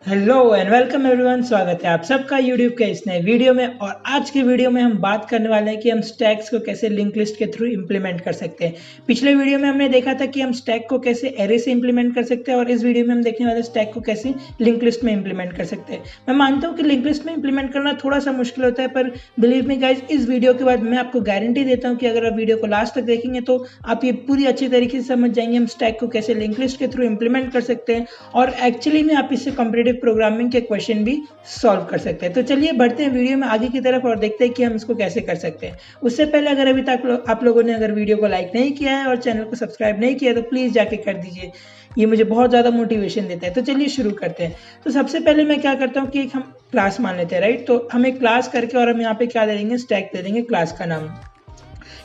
Hello and welcome everyone. स्वागत है आप सबका यूट्यूब के इस नए वीडियो में। और आज की वीडियो में हम बात करने वाले हैं कि हम स्टैक्स को कैसे लिंक लिस्ट के थ्रू इंप्लीमेंट कर सकते हैं। पिछले वीडियो में हमने देखा था कि हम स्टैक को कैसे एरे से इंप्लीमेंट कर सकते हैं और इस वीडियो में हम देखने वाले स्टैक को कैसे लिंक लिस्ट में इंप्लीमेंट कर सकते हैं। मैं मानता हूँ कि लिंक लिस्ट में इंप्लीमेंट करना थोड़ा सा मुश्किल होता है, पर बिलीव मी गाइज, इस वीडियो के बाद मैं आपको गारंटी देता हूँ कि अगर आप वीडियो को लास्ट तक देखेंगे तो आप ये पूरी अच्छी तरीके से समझ जाएंगे हम स्टैक को कैसे लिंक लिस्ट के थ्रू इंप्लीमेंट कर सकते हैं और एक्चुअली में आप इससे कॉम्पिटिटिव प्रोग्रामिंग के क्वेश्चन भी सॉल्व कर सकते हैं। तो चलिए बढ़ते हैं वीडियो में आगे की तरफ और देखते हैं कि हम इसको कैसे कर सकते हैं। उससे पहले अगर अभी तक आप लोगों ने अगर वीडियो को लाइक नहीं किया है और चैनल को सब्सक्राइब नहीं किया तो प्लीज़ जाके कर दीजिए, ये मुझे बहुत ज़्यादा मोटिवेशन देता है। तो चलिए शुरू करते हैं। तो सबसे पहले मैं क्या करता हूँ कि एक हम क्लास मान लेते हैं, राइट। तो हम एक क्लास करके और हम यहाँ पे क्या दे देंगे, स्टैक दे देंगे क्लास का नाम।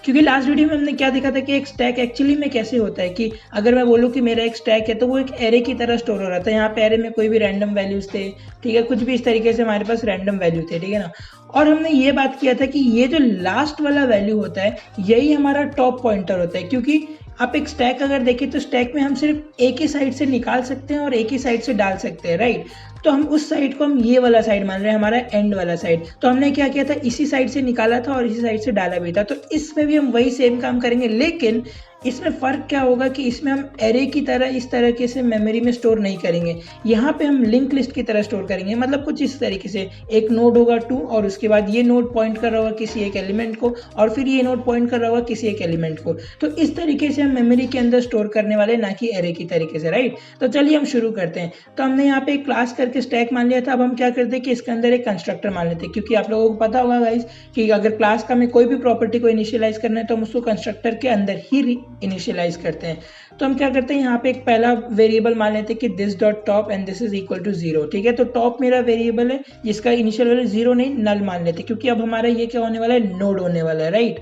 क्योंकि लास्ट वीडियो में हमने क्या देखा था कि एक स्टैक एक्चुअली में कैसे होता है कि अगर मैं बोलूँ कि मेरा एक स्टैक है तो वो एक एरे की तरह स्टोर हो रहा था। यहाँ पे एरे में कोई भी रैंडम वैल्यूज थे, ठीक है, कुछ भी इस तरीके से हमारे पास रैंडम वैल्यू थे, ठीक है ना। और हमने ये बात किया था कि ये जो लास्ट वाला वैल्यू होता है यही हमारा टॉप पॉइंटर होता है। क्योंकि आप एक स्टैक अगर देखें तो स्टैक में हम सिर्फ एक ही साइड से निकाल सकते हैं और एक ही साइड से डाल सकते हैं, राइट। तो हम उस साइड को हम ये वाला साइड मान रहे हैं, हमारा एंड वाला साइड। तो हमने क्या किया था, इसी साइड से निकाला था और इसी साइड से डाला भी था। तो इसमें भी हम वही सेम काम करेंगे, लेकिन इसमें फ़र्क क्या होगा कि इसमें हम एरे की तरह इस तरीके से मेमोरी में स्टोर नहीं करेंगे। यहाँ पे हम लिंक लिस्ट की तरह स्टोर करेंगे। मतलब कुछ इस तरीके से एक नोड होगा 2 और उसके बाद ये नोड पॉइंट कर रहा होगा किसी एक एलिमेंट को और फिर ये नोड पॉइंट कर रहा होगा किसी एक एलिमेंट को। तो इस तरीके से हम मेमोरी के अंदर स्टोर करने वाले, ना कि एरे की तरीके से, राइट। तो चलिए हम शुरू करते हैं। तो हमने यहाँ पे एक क्लास करके स्टैक मान लिया था। अब हम क्या करते हैं कि इसके अंदर एक कंस्ट्रक्टर मान लेते हैं, क्योंकि आप लोगों को पता होगा गाइज कि अगर क्लास का हमें कोई भी प्रॉपर्टी को इनिशियलाइज करना है तो हम उसको कंस्ट्रक्टर के अंदर ही इनिशियलाइज करते हैं। तो हम क्या करते हैं, यहाँ पे एक पहला वेरिएबल मान लेते हैं कि this dot top and this is equal to 0, ठीक है। तो टॉप मेरा वेरिएबल है जिसका इनिशियल वैल्यू 0 नहीं नल मान लेते हैं, क्योंकि अब हमारा ये क्या होने वाला है, नोड होने वाला है, राइट।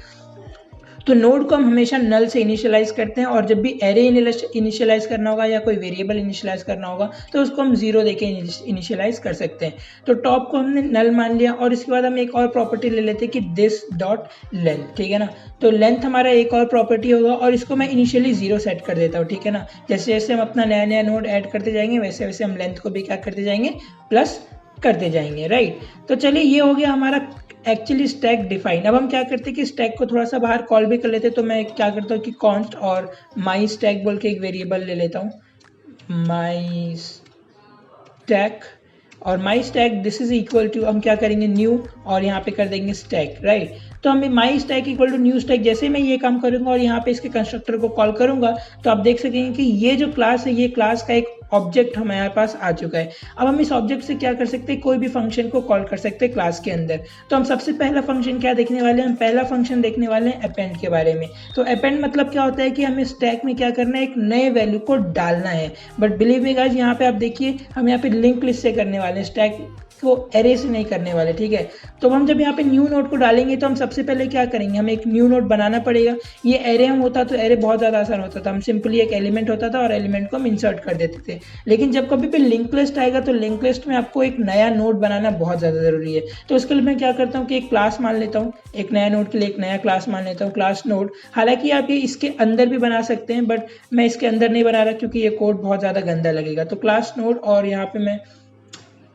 तो नोड को हम हमेशा नल से इनिशियलाइज करते हैं और जब भी एरे इनिशियलाइज करना होगा या कोई वेरिएबल इनिशियलाइज करना होगा तो उसको हम 0 देके इनिशियलाइज कर सकते हैं। तो टॉप को हमने नल मान लिया और इसके बाद हम एक और प्रॉपर्टी ले लेते हैं कि दिस डॉट लेंथ, ठीक है ना। तो लेंथ हमारा एक और प्रॉपर्टी होगा और इसको मैं इनिशियली 0 सेट कर देता हूँ, ठीक है ना। जैसे जैसे हम अपना नया नया नोड ऐड करते जाएंगे वैसे वैसे हम लेंथ को भी क्या करते जाएंगे, प्लस करते जाएंगे, राइट। तो चलिए ये हो गया हमारा एक्चुअली स्टैक डिफाइन। अब हम क्या करते हैं कि स्टैक को थोड़ा सा बाहर कॉल भी कर लेते हैं। तो मैं क्या करता हूँ कि कॉन्स्ट और माई स्टैक बोल के एक वेरिएबल ले लेता हूँ, माई स्टैक। और my stack this is equal to, हम क्या करेंगे, न्यू, और यहाँ पे कर देंगे स्टैक, राइट। तो हमें my stack equal to new stack, जैसे मैं ये काम करूंगा और यहाँ पे इसके कंस्ट्रक्टर को कॉल करूंगा तो आप देख सकेंगे कि ये जो क्लास है ये क्लास का एक ऑब्जेक्ट हमारे पास आ चुका है। अब हम इस ऑब्जेक्ट से क्या कर सकते हैं, कोई भी फंक्शन को कॉल कर सकते हैं क्लास के अंदर। तो हम सबसे पहला फंक्शन क्या देखने वाले हैं, हम पहला फंक्शन देखने वाले हैं अपेंड के बारे में। तो अपेंड मतलब क्या होता है कि हमें स्टैक में क्या करना है, एक नए वैल्यू को डालना है। बट बिलीव मी गाइस, यहाँ पे आप देखिए हम यहाँ पे लिंक लिस्ट से करने वाले हैं, स्टैक को एरे से नहीं करने वाले, ठीक है। तो हम जब यहाँ पे न्यू नोड को डालेंगे तो हम सबसे पहले क्या करेंगे, हमें एक न्यू नोड बनाना पड़ेगा। ये एरे हम होता तो एरे बहुत ज़्यादा आसान होता था, हम सिंपली एक एलिमेंट होता था और एलिमेंट को हम इंसर्ट कर देते थे। लेकिन जब कभी भी लिंक लिस्ट आएगा तो लिंक लिस्ट में आपको एक नया नोड बनाना बहुत ज़्यादा ज़रूरी है। तो उसके लिए मैं क्या करता हूँ कि एक क्लास मान लेता हूँ, एक नया नोड के लिए एक नया क्लास मान लेता हूँ, क्लास नोड। हालांकि आप ये इसके अंदर भी बना सकते हैं बट मैं इसके अंदर नहीं बना रहा क्योंकि ये कोड बहुत ज़्यादा गंदा लगेगा। तो क्लास नोड और यहाँ पे मैं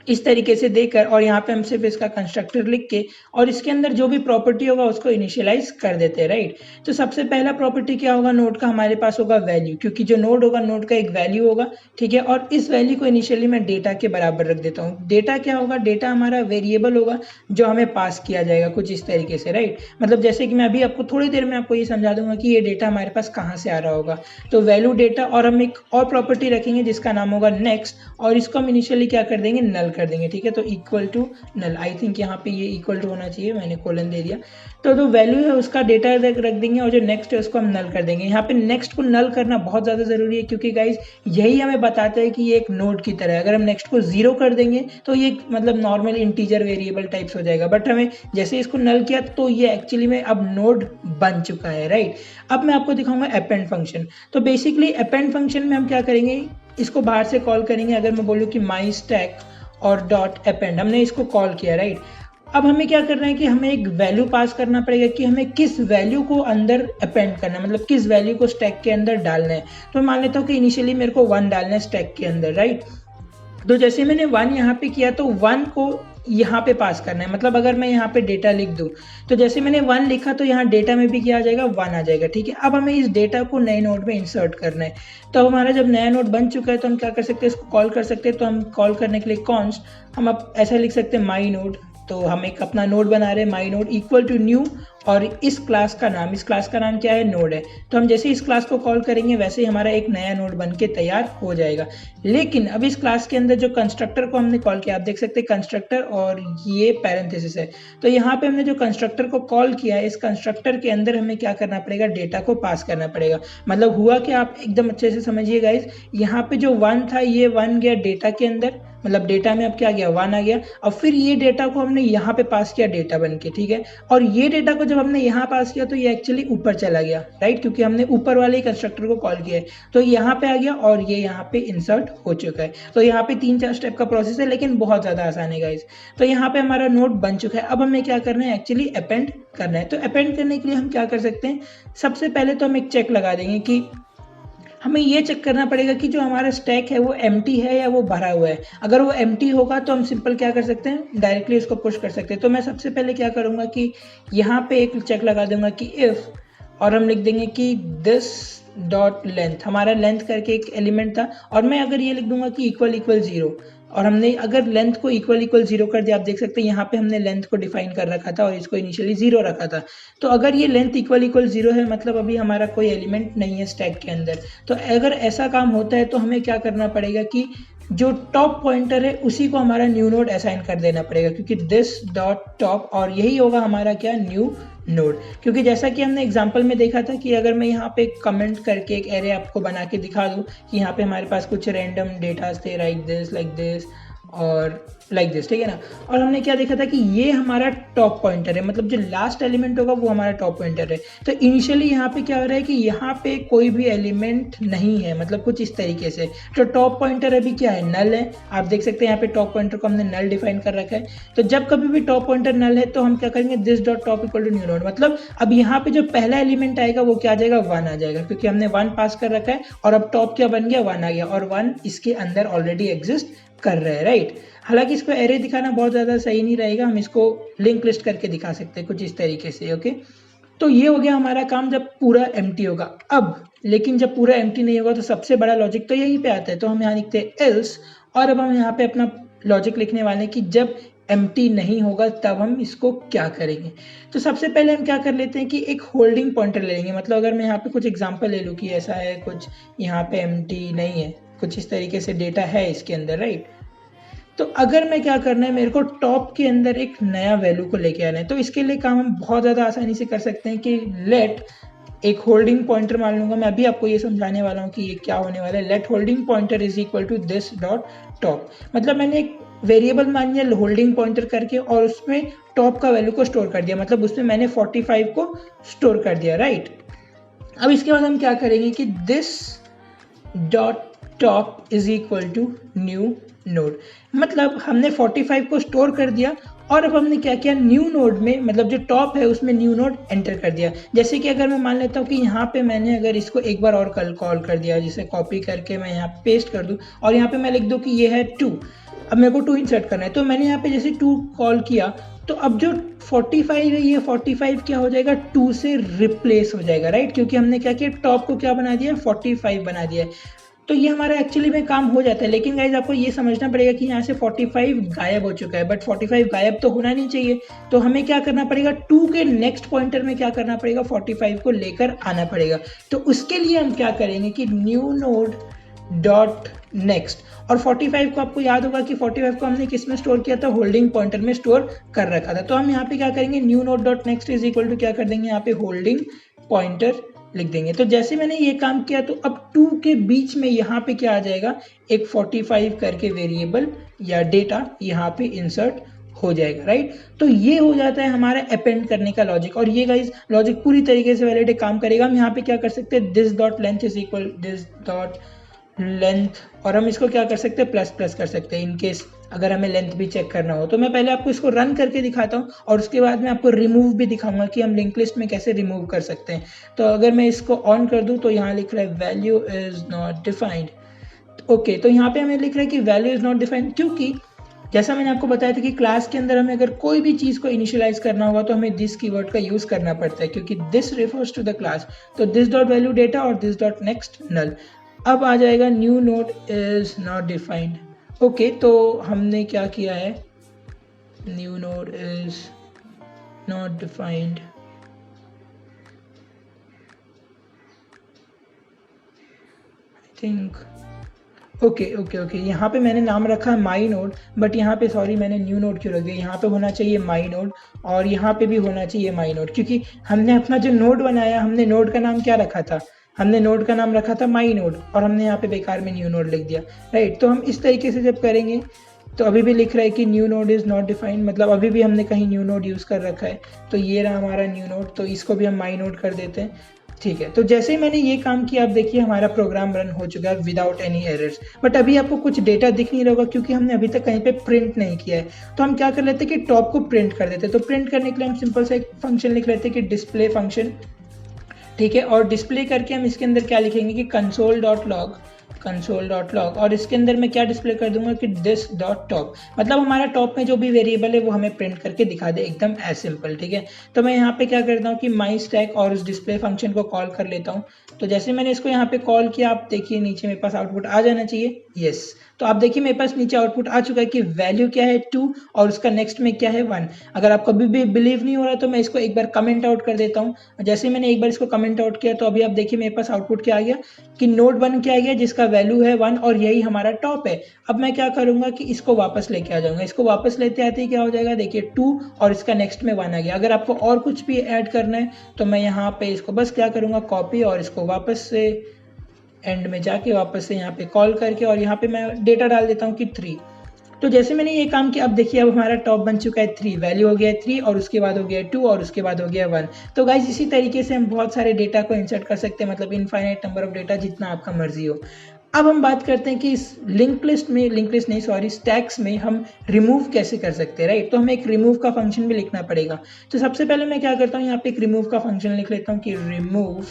इस तरीके से देकर और यहाँ पे हम सिर्फ इसका कंस्ट्रक्टर लिख के और इसके अंदर जो भी प्रॉपर्टी होगा उसको इनिशियलाइज कर देते हैं, राइट। तो सबसे पहला प्रॉपर्टी क्या होगा नोड का, हमारे पास होगा वैल्यू, क्योंकि जो नोड होगा नोड का एक वैल्यू होगा, ठीक है। और इस वैल्यू को इनिशियली मैं डेटा के बराबर रख देता हूँ। डेटा क्या होगा, डेटा हमारा वेरिएबल होगा जो हमें पास किया जाएगा कुछ इस तरीके से, राइट। मतलब जैसे कि मैं अभी आपको थोड़ी देर में आपको ये समझा दूंगा कि ये डेटा हमारे पास कहाँ से आ रहा होगा। तो वैल्यू डेटा, और हम एक और प्रॉपर्टी रखेंगे जिसका नाम होगा नेक्स्ट, और इसको हम इनिशियली क्या कर देंगे, नल कर देंगे, ठीक है। तो equal to null, I think यहाँ पे ये इक्वल टू होना चाहिए, मैंने कोलन दे दिया। तो जो वैल्यू है उसका डेटा रख देंगे और जो नेक्स्ट है उसको हम नल कर देंगे। यहाँ पे नेक्स्ट को नल करना बहुत ज़्यादा ज़रूरी है क्योंकि गाइज यही हमें बताता है कि ये एक नोड की तरह है। अगर हम नेक्स्ट को 0 कर देंगे तो ये मतलब नॉर्मल इंटीजर वेरिएबल टाइप्स हो जाएगा, बट हमें जैसे इसको नल किया तो ये एक्चुअली में अब नोड बन चुका है, राइट। अब मैं आपको दिखाऊंगा अपेंड फंक्शन। तो बेसिकली अपेंड फंक्शन में हम क्या करेंगे, इसको बाहर से कॉल करेंगे। अगर मैं बोलूँ कि माई स्टैक और डॉट अपेंड, हमने इसको कॉल किया, राइट। अब हमें क्या करना है कि हमें एक वैल्यू पास करना पड़ेगा कि हमें किस वैल्यू को अंदर अपेंड करना है, मतलब किस वैल्यू को स्टैक के अंदर डालना है। तो मान लेता हूँ कि इनिशियली मेरे को 1 डालना है स्टैक के अंदर, राइट। तो जैसे मैंने 1 यहाँ पे किया तो 1 को यहाँ पे पास करना है, मतलब अगर मैं यहाँ पे डेटा लिख दूँ तो जैसे मैंने 1 लिखा तो यहाँ डेटा में भी क्या आ जाएगा, 1 आ जाएगा। ठीक है, अब हमें इस डेटा को नए नोड में इंसर्ट करना है। तो अब हमारा जब नया नोड बन चुका है तो हम क्या कर सकते हैं, इसको कॉल कर सकते हैं। तो हम कॉल करने के लिए कॉन्स्ट हम अब ऐसा लिख सकते हैं माई नोड। तो हम एक अपना नोड बना रहे हैं, माई नोड इक्वल टू न्यू, और इस क्लास का नाम क्या है, नोड है। तो हम जैसे इस क्लास को कॉल करेंगे वैसे ही हमारा एक नया नोड बन के तैयार हो जाएगा। लेकिन अब इस क्लास के अंदर जो कंस्ट्रक्टर को हमने कॉल किया, आप देख सकते हैं कंस्ट्रक्टर और ये पैरेंथेसिस है। तो यहाँ पे हमने जो कंस्ट्रक्टर को कॉल किया है, इस कंस्ट्रक्टर के अंदर हमें क्या करना पड़ेगा, डेटा को पास करना पड़ेगा। मतलब हुआ कि आप एकदम अच्छे से समझिए गाइस, यहाँ पे जो 1 था ये 1 गया डेटा के अंदर, मतलब डेटा में अब क्या गया, 1 आ गया। और फिर ये डेटा को हमने यहाँ पे पास किया डेटा बन के। ठीक है, और ये डेटा को जब हमने यहाँ पास किया तो ये एक्चुअली ऊपर चला गया, राइट, क्योंकि हमने ऊपर वाले कंस्ट्रक्टर को कॉल किया है। तो यहाँ पे आ गया और ये यहाँ पे इंसर्ट हो चुका है। तो यहाँ पे 3-4 स्टेप का प्रोसेस है, लेकिन बहुत ज़्यादा आसान है गाइस। तो यहाँ पे हमारा नोड बन चुका है। अब हमें क्या करना है, एक्चुअली अपेंड करना है। तो अपेंड करने के लिए हम क्या कर सकते हैं, सबसे पहले तो हम एक चेक लगा देंगे कि हमें ये चेक करना पड़ेगा कि जो हमारा स्टैक है वो एम्प्टी है या वो भरा हुआ है। अगर वो एम्प्टी होगा तो हम सिंपल क्या कर सकते हैं, डायरेक्टली उसको पुश कर सकते हैं। तो मैं सबसे पहले क्या करूँगा कि यहाँ पे एक चेक लगा दूंगा कि इफ़, और हम लिख देंगे कि दिस डॉट लेंथ, हमारा लेंथ करके एक एलिमेंट था, और मैं अगर ये लिख दूंगा कि इक्वल इक्वल 0, और हमने अगर लेंथ को इक्वल इक्वल 0 कर दिया, आप देख सकते हैं यहाँ पे हमने लेंथ को डिफाइन कर रखा था और इसको इनिशियली 0 रखा था। तो अगर ये लेंथ इक्वल इक्वल 0 है, मतलब अभी हमारा कोई एलिमेंट नहीं है स्टैक के अंदर। तो अगर ऐसा काम होता है तो हमें क्या करना पड़ेगा कि जो टॉप पॉइंटर है उसी को हमारा न्यू नोड असाइन कर देना पड़ेगा, क्योंकि दिस डॉट टॉप, और यही होगा हमारा क्या, न्यू नोड। क्योंकि जैसा कि हमने एग्जांपल में देखा था कि अगर मैं यहाँ पे कमेंट करके एक एरे आपको बना के दिखा दूँ कि यहाँ पे हमारे पास कुछ रैंडम डेटास थे, लाइक दिस और लाइक दिस, ठीक है ना। और हमने क्या देखा था कि ये हमारा टॉप पॉइंटर है, मतलब जो लास्ट एलिमेंट होगा वो हमारा टॉप पॉइंटर है। तो इनिशियली यहाँ पे क्या हो रहा है कि यहाँ पे कोई भी एलिमेंट नहीं है, मतलब कुछ इस तरीके से। तो टॉप पॉइंटर अभी क्या है, नल है। आप देख सकते हैं यहाँ पे टॉप पॉइंटर को हमने नल डिफाइन कर रखा है। तो जब कभी भी टॉप पॉइंटर नल है तो हम क्या करेंगे, this dot top equal to new node, मतलब अब यहाँ पे जो पहला एलिमेंट आएगा वो क्या आ जाएगा, 1 आ जाएगा, क्योंकि हमने 1 पास कर रखा है। और अब टॉप क्या बन गया, 1 आ गया, और 1 इसके अंदर ऑलरेडी एग्जिस्ट कर रहे हैं, राइट। हालांकि इसको एरे दिखाना बहुत ज़्यादा सही नहीं रहेगा, हम इसको लिंक लिस्ट करके दिखा सकते हैं कुछ इस तरीके से। ओके, तो ये हो गया हमारा काम जब पूरा एम्प्टी होगा। अब लेकिन जब पूरा एम्प्टी नहीं होगा तो सबसे बड़ा लॉजिक तो यहीं पे आता है। तो हम यहाँ लिखते हैं एल्स, और अब हम यहाँ पे अपना लॉजिक लिखने वाले हैं कि जब एम्प्टी नहीं होगा तब हम इसको क्या करेंगे। तो सबसे पहले हम क्या कर लेते हैं कि एक होल्डिंग पॉइंटर ले लेंगे। मतलब अगर मैं यहाँ पे कुछ एग्जांपल ले लूँ कि ऐसा है कुछ, यहाँ पे एम्प्टी नहीं है, कुछ इस तरीके से डेटा है इसके अंदर, राइट। तो अगर मैं क्या करना है, मेरे को टॉप के अंदर एक नया वैल्यू को लेके आना है। तो इसके लिए काम हम बहुत ज़्यादा आसानी से कर सकते हैं कि लेट एक होल्डिंग पॉइंटर मान लूंगा। मैं अभी आपको ये समझाने वाला हूँ कि ये क्या होने वाला है। Let holding pointer is equal to this dot top, मतलब मैंने एक वेरिएबल मान लिया होल्डिंग पॉइंटर करके और उसमें टॉप का वैल्यू को स्टोर कर दिया, मतलब उसमें मैंने 45 को स्टोर कर दिया, राइट। अब इसके बाद हम क्या करेंगे कि this dot top is equal to new node, मतलब हमने 45 को स्टोर कर दिया और अब हमने क्या किया, न्यू नोड में, मतलब जो टॉप है उसमें न्यू नोड एंटर कर दिया। जैसे कि अगर मैं मान लेता हूँ कि यहाँ पे मैंने अगर इसको एक बार और कॉल कर दिया, जिसे कॉपी करके मैं यहाँ पेस्ट कर दूँ और यहाँ पे मैं लिख दूँ कि ये है 2, अब मेरे को 2 इंसर्ट करना है। तो मैंने यहाँ पे जैसे 2 कॉल किया तो अब जो 45 है ये 45 क्या हो जाएगा, 2 से रिप्लेस हो जाएगा, राइट, क्योंकि हमने क्या किया, टॉप को क्या बना दिया, 45 बना दिया है। तो ये हमारा एक्चुअली में काम हो जाता है। लेकिन गाइज आपको ये समझना पड़ेगा कि यहाँ से 45 गायब हो चुका है, बट 45 गायब तो होना नहीं चाहिए। तो हमें क्या करना पड़ेगा, 2 के नेक्स्ट पॉइंटर में क्या करना पड़ेगा, 45 को लेकर आना पड़ेगा। तो उसके लिए हम क्या करेंगे कि न्यू नोड डॉट नेक्स्ट, और 45 को आपको याद होगा कि 45 को हमने किस में स्टोर किया था, होल्डिंग पॉइंटर में स्टोर कर रखा था। तो हम यहाँ पे क्या करेंगे, new node dot next is equal to क्या कर देंगे, यहाँ पे होल्डिंग पॉइंटर लिख देंगे। तो जैसे मैंने ये काम किया तो अब 2 के बीच में यहाँ पे क्या आ जाएगा, एक 45 करके वेरिएबल या डेटा यहाँ पे इंसर्ट हो जाएगा, राइट। तो ये हो जाता है हमारा अपेंड करने का लॉजिक, और ये गाइस लॉजिक पूरी तरीके से वैलिड काम करेगा। हम यहाँ पे क्या कर सकते हैं, this dot length is equal this dot length, और हम इसको क्या कर सकते हैं, प्लस प्लस कर सकते हैं इनकेस अगर हमें लेंथ भी चेक करना हो। तो मैं पहले आपको इसको रन करके दिखाता हूँ और उसके बाद में आपको रिमूव भी दिखाऊंगा कि हम लिंक लिस्ट में कैसे रिमूव कर सकते हैं। तो अगर मैं इसको ऑन कर दूँ तो यहाँ लिख रहा है value is not defined, okay, तो यहाँ पे हमें लिख रहा है कि वैल्यू इज नॉट डिफाइंड, क्योंकि जैसा मैंने आपको बताया था कि क्लास के अंदर हमें अगर कोई भी चीज़ को इनिशियलाइज करना होगा तो हमें दिस कीवर्ड का यूज़ करना पड़ता है, क्योंकि this refers to the class. तो दिस डॉट वैल्यू डेटा और दिस डॉट नेक्स्ट नल। अब आ जाएगा new node is not defined. Okay, तो हमने क्या किया है, new node is not defined. I think okay, यहाँ पे मैंने नाम रखा है माई नोड, बट यहाँ पे सॉरी मैंने न्यू नोड क्यों रख दिया, यहाँ पे होना चाहिए माई नोड और यहाँ पे भी होना चाहिए माई नोड, क्योंकि हमने अपना जो नोड बनाया, हमने नोड का नाम क्या रखा था, हमने नोड का नाम रखा था माई नोड और हमने यहाँ पे बेकार में न्यू नोड लिख दिया, राइट। तो हम इस तरीके से जब करेंगे तो अभी भी लिख रहा है कि new node is not defined, मतलब अभी भी हमने कहीं न्यू नोड यूज़ कर रखा है। तो ये रहा हमारा न्यू नोड, तो इसको भी हम माई नोड कर देते हैं, ठीक है। तो जैसे ही मैंने ये काम किया, आप देखिए हमारा प्रोग्राम रन हो चुका है विदाउट एनी एरर्स। बट अभी आपको कुछ डेटा दिख नहीं रहा होगा क्योंकि हमने अभी तक कहीं पे प्रिंट नहीं किया है। तो हम क्या कर लेते हैं कि टॉप को प्रिंट कर देते हैं। तो प्रिंट करने के लिए हम सिंपल सा एक फंक्शन लिख लेते हैं कि डिस्प्ले फंक्शन, ठीक है। और डिस्प्ले करके हम इसके अंदर क्या लिखेंगे कि console.log और इसके अंदर मैं क्या डिस्प्ले कर दूंगा कि दिस डॉट टॉप, मतलब हमारा टॉप में जो भी वेरिएबल है वो हमें प्रिंट करके दिखा दे, एकदम एज सिंपल, ठीक है। तो मैं यहाँ पे क्या करता हूँ कि माई स्टैक और उस डिस्प्ले फंक्शन को कॉल कर लेता हूँ। तो जैसे मैंने इसको यहाँ पे कॉल किया, आप देखिए नीचे मेरे पास आउटपुट आ जाना चाहिए, यस। तो आप देखिए मेरे पास नीचे आउटपुट आ चुका है कि वैल्यू क्या है 2 और उसका नेक्स्ट में क्या है 1। अगर आपको अभी भी बिलीव नहीं हो रहा तो मैं इसको एक बार कमेंट आउट कर देता हूँ। जैसे मैंने एक बार इसको कमेंट आउट किया तो अभी आप देखिए मेरे पास आउटपुट क्या आ गया कि नोड 1 क्या आ गया जिसका वैल्यू है 1 और यही हमारा टॉप है। अब मैं क्या करूंगा कि इसको वापस लेके आ जाऊंगा। इसको वापस लेते आते ही क्या हो जाएगा, देखिए 2 और इसका नेक्स्ट में 1 आ गया। अगर आपको और कुछ भी ऐड करना है तो मैं यहाँ पे इसको बस क्या करूंगा, कॉपी, और इसको वापस से एंड में जाके वापस से यहाँ पे कॉल करके और यहाँ पे मैं डेटा डाल देता हूँ कि 3। तो जैसे मैंने ये काम किया, अब देखिए अब हमारा टॉप बन चुका है 3, वैल्यू हो गया है 3 और उसके बाद हो गया 2 और उसके बाद हो गया 1। तो गाइज इसी तरीके से हम बहुत सारे डेटा को इंसर्ट कर सकते हैं, मतलब इनफाइनाइट नंबर ऑफ डेटा, जितना आपका मर्जी हो। अब हम बात करते हैं कि इस स्टैक्स में हम रिमूव कैसे कर सकते हैं, राइट। तो हमें एक रिमूव का फंक्शन भी लिखना पड़ेगा। तो सबसे पहले मैं क्या करता हूँ, यहाँ पे एक रिमूव का फंक्शन लिख लेता हूँ कि रिमूव,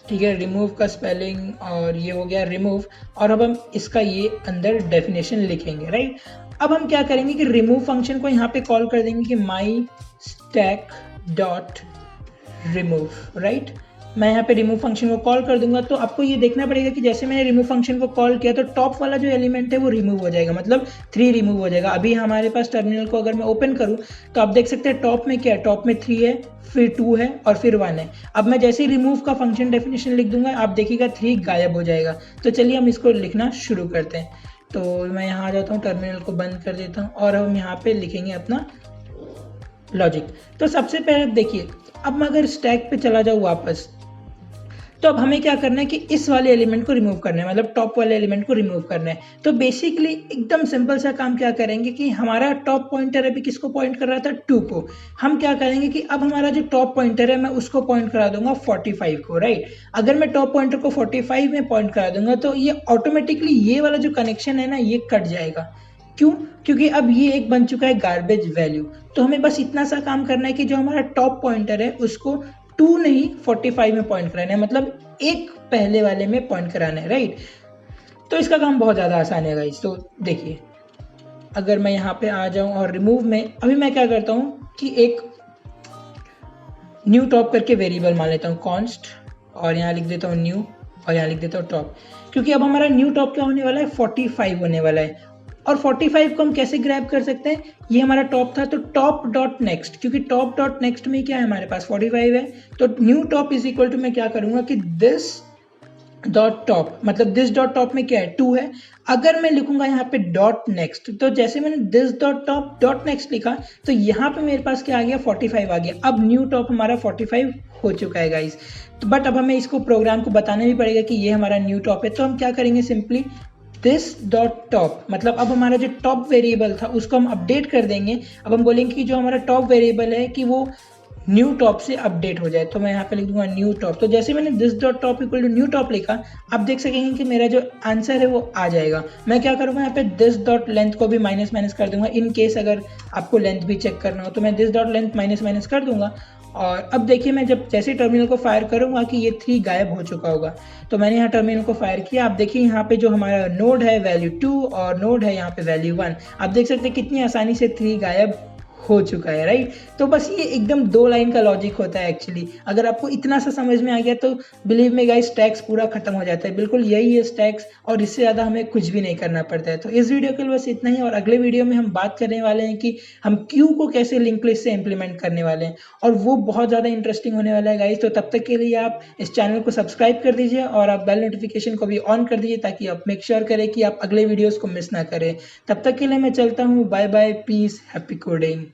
ठीक है, रिमूव का स्पेलिंग और ये हो गया रिमूव। और अब हम इसका ये अंदर डेफिनेशन लिखेंगे, राइट। अब हम क्या करेंगे कि रिमूव फंक्शन को यहाँ पे कॉल कर देंगे कि माई स्टैक डॉट रिमूव, राइट। मैं यहाँ पे रिमूव फंक्शन को कॉल कर दूंगा। तो आपको ये देखना पड़ेगा कि जैसे मैंने रिमूव फंक्शन को कॉल किया तो टॉप वाला जो एलिमेंट है वो रिमूव हो जाएगा, मतलब 3 रिमूव हो जाएगा। अभी हमारे पास टर्मिनल को अगर मैं ओपन करूँ तो आप देख सकते हैं टॉप में क्या है, टॉप में 3 है, फिर 2 है और फिर 1 है। अब मैं जैसे ही रिमूव का फंक्शन डेफिनेशन लिख दूंगा, आप देखिएगा 3 गायब हो जाएगा। तो चलिए हम इसको लिखना शुरू करते हैं। तो मैं यहाँ आ जाता हूँ, टर्मिनल को बंद कर देता हूँ और हम यहाँ पे लिखेंगे अपना लॉजिक। तो सबसे पहले देखिए, अब मैं अगर स्टैक पे चला जाऊँ वापस, तो अब हमें क्या करना है कि इस वाले एलिमेंट को रिमूव करना है, मतलब टॉप वाले एलिमेंट को रिमूव करना है। तो बेसिकली एकदम सिंपल सा काम क्या करेंगे कि हमारा टॉप पॉइंटर अभी किसको पॉइंट कर रहा था, 2 को। हम क्या करेंगे कि अब हमारा जो टॉप पॉइंटर है मैं उसको पॉइंट करा दूंगा 45 को, राइट। अगर मैं टॉप पॉइंटर को 45 में पॉइंट करा दूंगा तो ये ऑटोमेटिकली ये वाला जो कनेक्शन है ना ये कट जाएगा। क्यों? क्योंकि अब ये एक बन चुका है गार्बेज वैल्यू। तो हमें बस इतना सा काम करना है कि जो हमारा टॉप पॉइंटर है उसको 2 नहीं 45 में पॉइंट कराना है, मतलब एक पहले वाले में पॉइंट कराना है, राइट। तो इसका काम बहुत ज़्यादा आसान है गाइस। तो देखिए अगर मैं यहाँ पे आ जाऊँ और रिमूव में अभी मैं क्या करता हूँ कि एक न्यू टॉप करके वेरिएबल मान लेता हूँ कॉन्स्ट, और यहाँ लिख देता हूँ न्यू और यहाँ लिख देता हूँ टॉप, क्योंकि अब हमारा न्यू टॉप क्या होने वाला है, 45 होने वाला है। और 45 को हम कैसे ग्रैब कर सकते हैं, ये हमारा टॉप था तो टॉप डॉट नेक्स्ट, क्योंकि टॉप डॉट नेक्स्ट में क्या है हमारे पास 45 है। तो new top is equal to मैं क्या करूंगा कि दिस डॉट टॉप, मतलब दिस डॉट टॉप में क्या है 2 है। अगर मैं लिखूंगा यहाँ पे डॉट नेक्स्ट, तो जैसे मैंने this dot top dot next लिखा तो यहाँ पे मेरे पास क्या आ गया 45 आ गया। अब न्यू टॉप हमारा 45 हो चुका है गाइस। तो बट अब हमें इसको प्रोग्राम को बताना भी पड़ेगा कि ये हमारा न्यू टॉप है। तो हम क्या करेंगे, सिंपली दिस डॉट टॉप, मतलब अब हमारा जो टॉप वेरिएबल था उसको हम अपडेट कर देंगे। अब हम बोलेंगे कि जो हमारा टॉप वेरिएबल है कि वो न्यू टॉप से अपडेट हो जाए। तो मैं यहाँ पे लिख दूंगा न्यू टॉप। तो जैसे मैंने this dot top equal to new top लिखा, आप देख सकेंगे कि मेरा जो आंसर है वो आ जाएगा। मैं क्या करूँगा यहाँ पे दिस डॉट लेंथ को भी माइनस कर दूंगा, इन केस अगर आपको लेंथ भी चेक करना हो तो मैं दिस डॉट लेंथ माइनस कर दूंगा। और अब देखिए मैं जब जैसे टर्मिनल को फायर करूँगा कि ये 3 गायब हो चुका होगा। तो मैंने यहाँ टर्मिनल को फायर किया। आप देखिए यहाँ पे जो हमारा नोड है वैल्यू 2 और नोड है यहाँ पे वैल्यू 1। आप देख सकते हैं कितनी आसानी से 3 गायब हो चुका है, राइट। तो बस ये एकदम 2 लाइन का लॉजिक होता है एक्चुअली। अगर आपको इतना सा समझ में आ गया तो बिलीव मी गाइस स्टैक्स पूरा खत्म हो जाता है। बिल्कुल यही है स्टैक्स, और इससे ज़्यादा हमें कुछ भी नहीं करना पड़ता है। तो इस वीडियो के लिए बस इतना ही, और अगले वीडियो में हम बात करने वाले हैं कि हम क्यू को कैसे लिंक लिस्ट से इम्प्लीमेंट करने वाले हैं, और वो बहुत ज़्यादा इंटरेस्टिंग होने वाला है गाइस। तो तब तक के लिए आप इस चैनल को सब्सक्राइब कर दीजिए और आप बेल नोटिफिकेशन को भी ऑन कर दीजिए, ताकि आप मेक श्योर करें कि आप अगले वीडियोज़ को मिस ना करें। तब तक के लिए मैं चलता हूँ, bye bye, peace, happy coding.